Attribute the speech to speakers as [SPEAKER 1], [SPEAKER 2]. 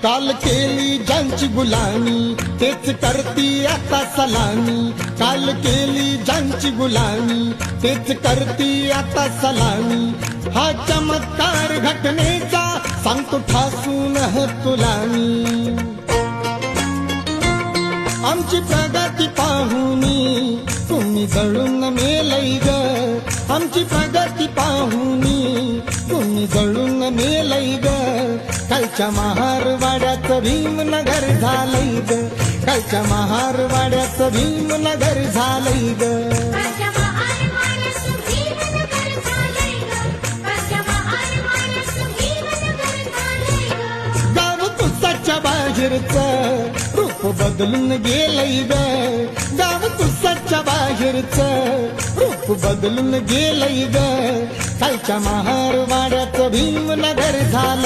[SPEAKER 1] काल केली ज्यांची गुलामी तेच करती आता सलामी. काल केली ज्यांची गुलामी तेच करती आता सलामी. हा चमत्कार घटनेचा सांगतो ठासून तुला मी. आमची प्रगती पाहुनी तुम्ही जळून मेलई ग. आमची प्रगती पाहुनी तुम्ही जळून मेलई ग. कालच्या महारवाड्याचं भीमनगर झालंय ग. कालच्या महारवाड्याचं भीमनगर झालंय ग. गाव तुसाच्या बाहेरचं रूप बदलून गेलंय ग. गाव तुसाच्या बाहेरचं रूप बदलून गेलंय ग. कालच्या महारवाड्याचं भीमनगर झालं.